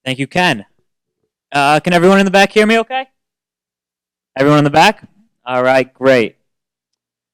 Thank you, Ken. Can everyone in the back hear me okay? Everyone in the back? All right, great.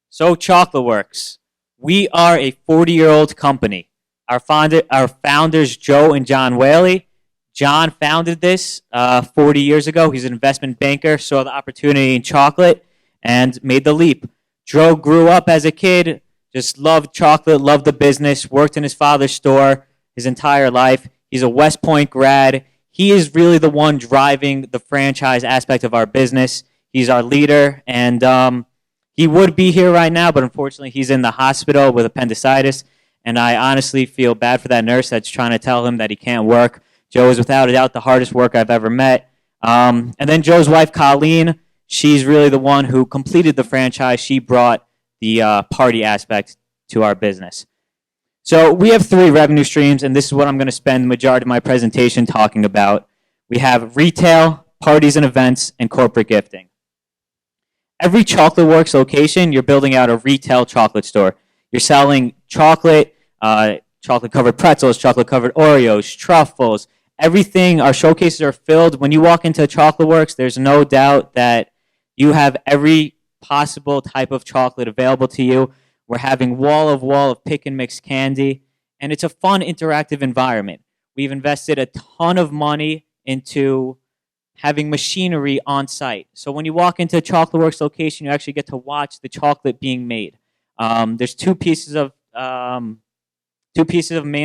So, Chocolate Works. We are a 40-year-old company. Our founders, Joe and John Whaley. John founded this 40 years ago. He's an investment banker, saw the opportunity in chocolate, and made the leap. Joe grew up as a kid, just loved chocolate, loved the business, worked in his father's store his entire life. He's a West Point grad. He is really the one driving the franchise aspect of our business. He's our leader, and he would be here right now, but unfortunately he's in the hospital with appendicitis, and I honestly feel bad for that nurse that's trying to tell him that he can't work. Joe is without a doubt the hardest worker I've ever met. And then Joe's wife, Colleen, she's really the one who completed the franchise. She brought the party aspect to our business. So we have three revenue streams, and this is what I'm going to spend the majority of my presentation talking about. We have retail, parties and events, and corporate gifting. Every Chocolate Works location, you're building out a retail chocolate store. You're selling chocolate, chocolate-covered pretzels, chocolate-covered Oreos, truffles, everything. Our showcases are filled. When you walk into Chocolate Works, there's no doubt that you have every possible type of chocolate available to you. We're having wall of pick and mix candy, and it's a fun, interactive environment. We've invested a ton of money into having machinery on site. So when you walk into a Chocolate Works location, you actually get to watch the chocolate being made. There's two pieces of main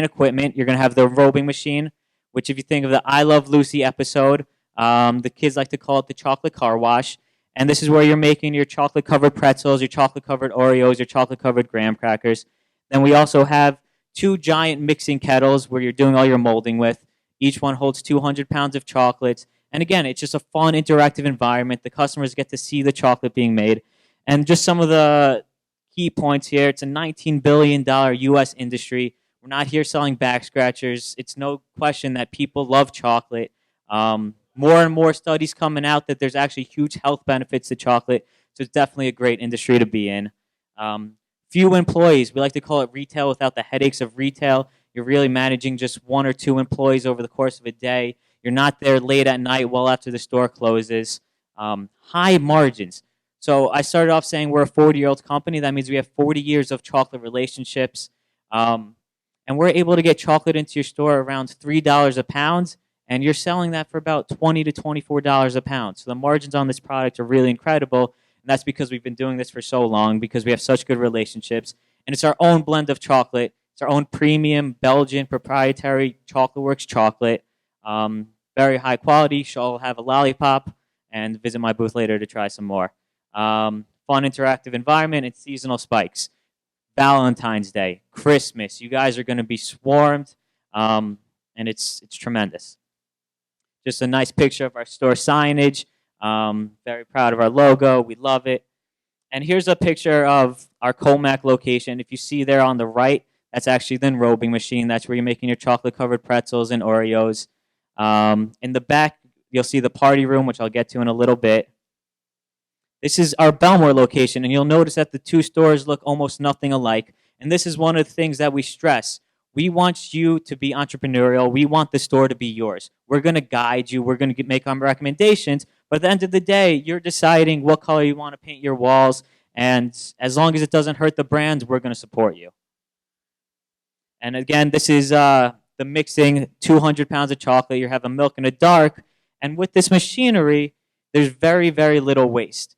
equipment. You're going to have the robing machine, which if you think of the I Love Lucy episode, the kids like to call it the chocolate car wash. And this is where you're making your chocolate-covered pretzels, your chocolate-covered Oreos, your chocolate-covered graham crackers. Then we also have two giant mixing kettles where you're doing all your molding with. Each one holds 200 pounds of chocolates. And again, it's just a fun, interactive environment. The customers get to see the chocolate being made. And just some of the key points here. It's a $19 billion U.S. industry. We're not here selling back scratchers. It's no question that people love chocolate. More and more studies coming out that there's actually huge health benefits to chocolate. So it's definitely a great industry to be in. Few employees. We like to call it retail without the headaches of retail. You're really managing just one or two employees over the course of a day. You're not there late at night well after the store closes. High margins. So I started off saying we're a 40-year-old company. That means we have 40 years of chocolate relationships. And we're able to get chocolate into your store around $3 a pound, and you're selling that for about $20 to $24 a pound. So the margins on this product are really incredible, and that's because we've been doing this for so long, because we have such good relationships. And it's our own blend of chocolate. It's our own premium Belgian proprietary Chocolate Works chocolate. Very high quality. She'll have a lollipop, and visit my booth later to try some more. Fun interactive environment and seasonal spikes. Valentine's Day, Christmas. You guys are going to be swarmed, and it's tremendous. Just a nice picture of our store signage. Very proud of our logo. We love it. And here's a picture of our Colmac location. If you see there on the right, that's actually the enrobing machine. That's where you're making your chocolate-covered pretzels and Oreos. In the back, you'll see the party room, which I'll get to in a little bit. This is our Belmore location, and you'll notice that the two stores look almost nothing alike. And this is one of the things that we stress. We want you to be entrepreneurial. We want the store to be yours. We're going to guide you. We're going to make our recommendations. But at the end of the day, you're deciding what color you want to paint your walls. And as long as it doesn't hurt the brand, we're going to support you. And again, this is the mixing 200 pounds of chocolate. You have a milk and a dark. And with this machinery, there's very, very little waste.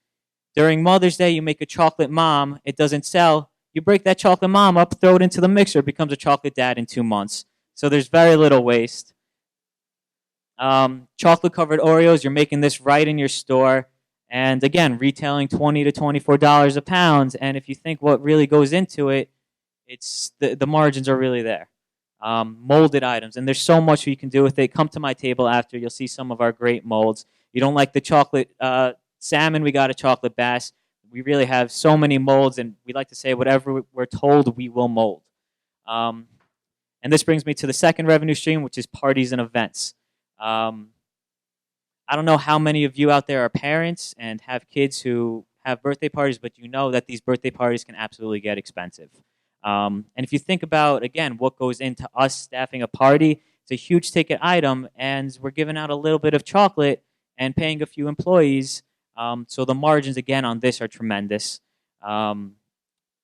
During Mother's Day, you make a chocolate mom. It doesn't sell. You break that chocolate mom up, throw it into the mixer. It becomes a chocolate dad in 2 months. So there's very little waste. Chocolate-covered Oreos, you're making this right in your store. And again, retailing $20 to $24 a pound. And if you think what really goes into it, it's the margins are really there. Molded items. And there's so much you can do with it. Come to my table after. You'll see some of our great molds. You don't like the chocolate salmon, we got a chocolate bass. We really have so many molds, and we like to say whatever we're told, we will mold. And this brings me to the second revenue stream, which is parties and events. I don't know how many of you out there are parents and have kids who have birthday parties, but you know that these birthday parties can absolutely get expensive. And if you think about, again, what goes into us staffing a party, It's a huge ticket item, and we're giving out a little bit of chocolate and paying a few employees. So the margins again on this are tremendous. Um,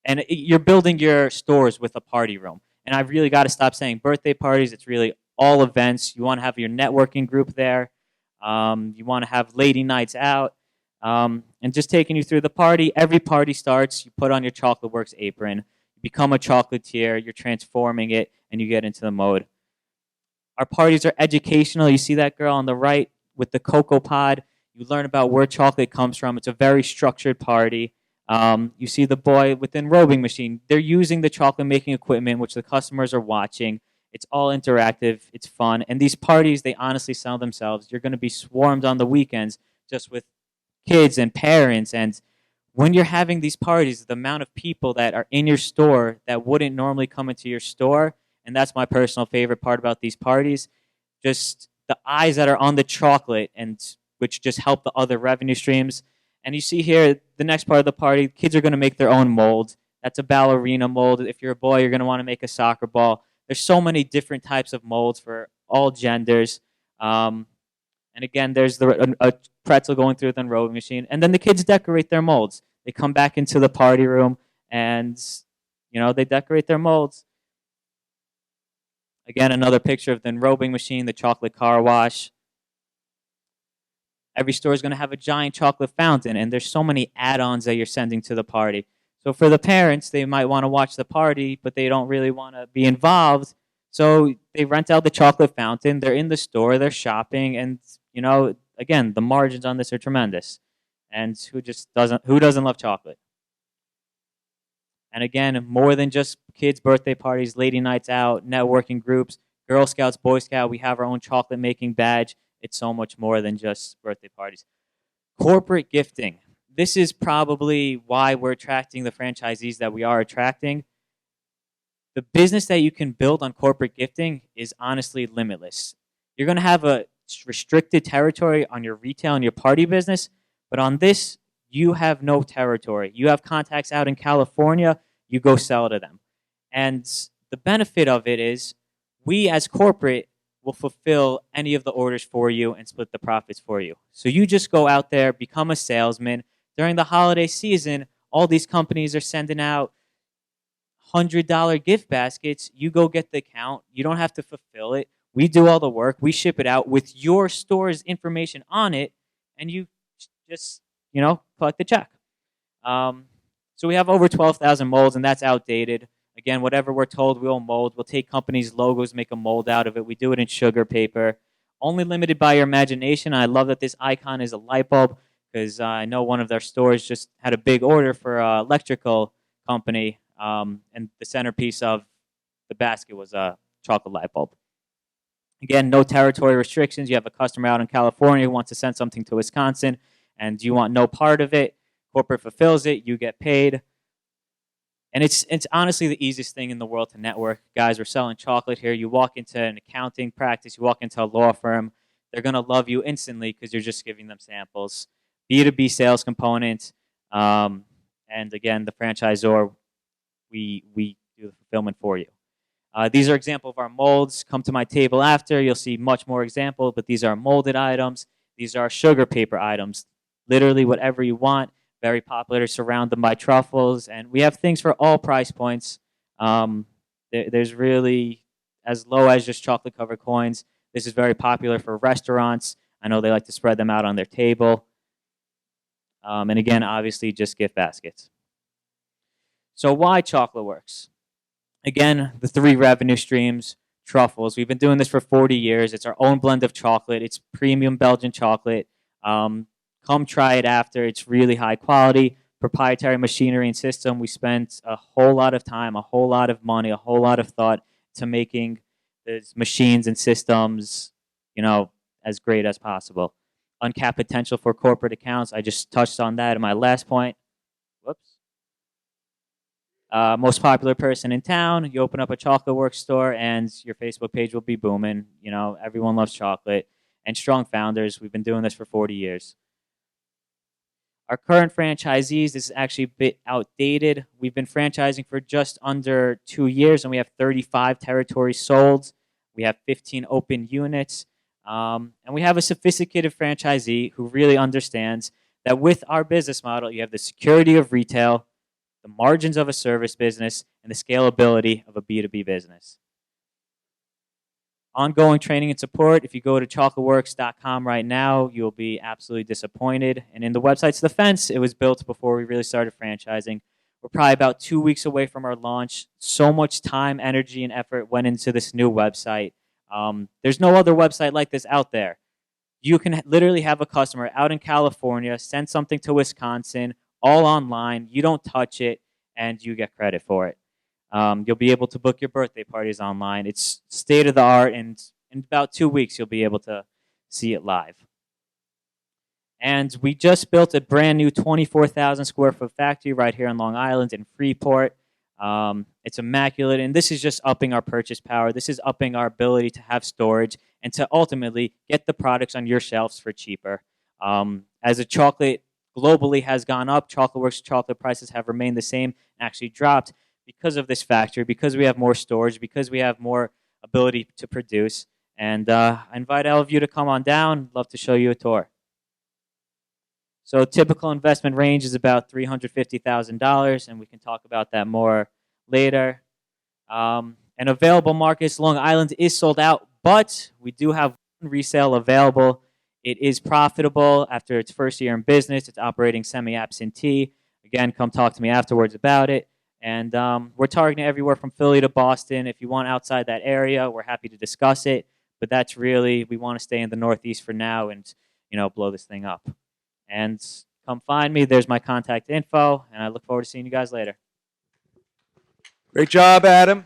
and you're building your stores with a party room. And I've really got to stop saying birthday parties. It's really all events. You want to have your networking group there. You want to have lady nights out. And just taking you through the party. Every party starts, you put on your Chocolate Works apron. You become a chocolatier. You're transforming it, and you get into the mode. Our parties are educational. You see that girl on the right with the cocoa pod. You learn about where chocolate comes from. It's a very structured party. You see the boy with the enrobing machine. They're using the chocolate making equipment, which the customers are watching. It's all interactive. It's fun. And these parties, they honestly sell themselves. You're going to be swarmed on the weekends just with kids and parents. And when you're having these parties, the amount of people that are in your store that wouldn't normally come into your store, and that's my personal favorite part about these parties, just the eyes that are on the chocolate, and which just help the other revenue streams. And you see here, the next part of the party, kids are going to make their own mold. That's a ballerina mold. If you're a boy, you're going to want to make a soccer ball. There's so many different types of molds for all genders. And again, there's a pretzel going through the enrobing machine. And then the kids decorate their molds. They come back into the party room and, they decorate their molds. Again, another picture of the enrobing machine, the chocolate car wash. Every store is going to have a giant chocolate fountain, and there's so many add-ons that you're sending to the party. So for the parents, they might want to watch the party, but they don't really want to be involved. So they rent out the chocolate fountain. They're in the store. They're shopping, and again, the margins on this are tremendous. And who doesn't love chocolate? And again, more than just kids' birthday parties, lady nights out, networking groups, Girl Scouts, Boy Scout. We have our own chocolate making badge. It's so much more than just birthday parties. Corporate gifting. This is probably why we're attracting the franchisees that we are attracting. The business that you can build on corporate gifting is honestly limitless. You're going to have a restricted territory on your retail and your party business, but on this, you have no territory. You have contacts out in California, you go sell to them. And the benefit of it is we as corporate will fulfill any of the orders for you and split the profits for you. So you just go out there, become a salesman. During the holiday season, all these companies are sending out $100 gift baskets. You go get the account. You don't have to fulfill it. We do all the work. We ship it out with your store's information on it, and you just, collect the check. So we have over 12,000 molds, and that's outdated. Again, whatever we're told, we'll mold. We'll take companies' logos, make a mold out of it. We do it in sugar paper. Only limited by your imagination. I love that this icon is a light bulb, because I know one of their stores just had a big order for an electrical company, and the centerpiece of the basket was a chocolate light bulb. Again, no territory restrictions. You have a customer out in California who wants to send something to Wisconsin, and you want no part of it. Corporate fulfills it. You get paid. And it's honestly the easiest thing in the world to network. Guys, we're selling chocolate here. You walk into an accounting practice. You walk into a law firm. They're going to love you instantly because you're just giving them samples. B2B sales component. And again, the franchisor, we do the fulfillment for you. These are examples of our molds. Come to my table after. You'll see much more examples, but these are molded items. These are sugar paper items. Literally whatever you want. Very popular, surround them by truffles. And we have things for all price points. There's really as low as just chocolate-covered coins. This is very popular for restaurants. I know they like to spread them out on their table. And again, obviously, just gift baskets. So why Chocolate Works? Again, the 3 revenue streams, truffles. We've been doing this for 40 years. It's our own blend of chocolate. It's premium Belgian chocolate. Come try it after. It's really high quality, proprietary machinery and system. We spent a whole lot of time, a whole lot of money, a whole lot of thought to making these machines and systems, as great as possible. Uncapped potential for corporate accounts. I just touched on that in my last point. Whoops. Most popular person in town. You open up a Chocolate Works store, and your Facebook page will be booming. Everyone loves chocolate. And strong founders. We've been doing this for 40 years. Our current franchisees, this is actually a bit outdated. We've been franchising for just under 2 years, and we have 35 territories sold. We have 15 open units. And we have a sophisticated franchisee who really understands that with our business model, you have the security of retail, the margins of a service business, and the scalability of a B2B business. Ongoing training and support. If you go to chocolateworks.com right now, you'll be absolutely disappointed. And in the website's defense, it was built before we really started franchising. We're probably about 2 weeks away from our launch. So much time, energy, and effort went into this new website. There's no other website like this out there. You can literally have a customer out in California send something to Wisconsin, all online. You don't touch it, and you get credit for it. You'll be able to book your birthday parties online. It's state of the art, and in about 2 weeks, you'll be able to see it live. And we just built a brand new 24,000 square foot factory right here on Long Island in Freeport. It's immaculate, and this is just upping our purchase power. This is upping our ability to have storage and to ultimately get the products on your shelves for cheaper. As the chocolate globally has gone up, ChocolateWorks chocolate prices have remained the same, actually dropped because of this factory, because we have more storage, because we have more ability to produce. And I invite all of you to come on down. Love to show you a tour. So typical investment range is about $350,000, and we can talk about that more later. And available markets, Long Island is sold out, but we do have one resale available. It is profitable after its first year in business. It's operating semi-absentee. Again, come talk to me afterwards about it. And we're targeting everywhere from Philly to Boston. If you want outside that area, we're happy to discuss it. But that's really, we want to stay in the Northeast for now and, blow this thing up. And come find me. There's my contact info, and I look forward to seeing you guys later. Great job, Adam.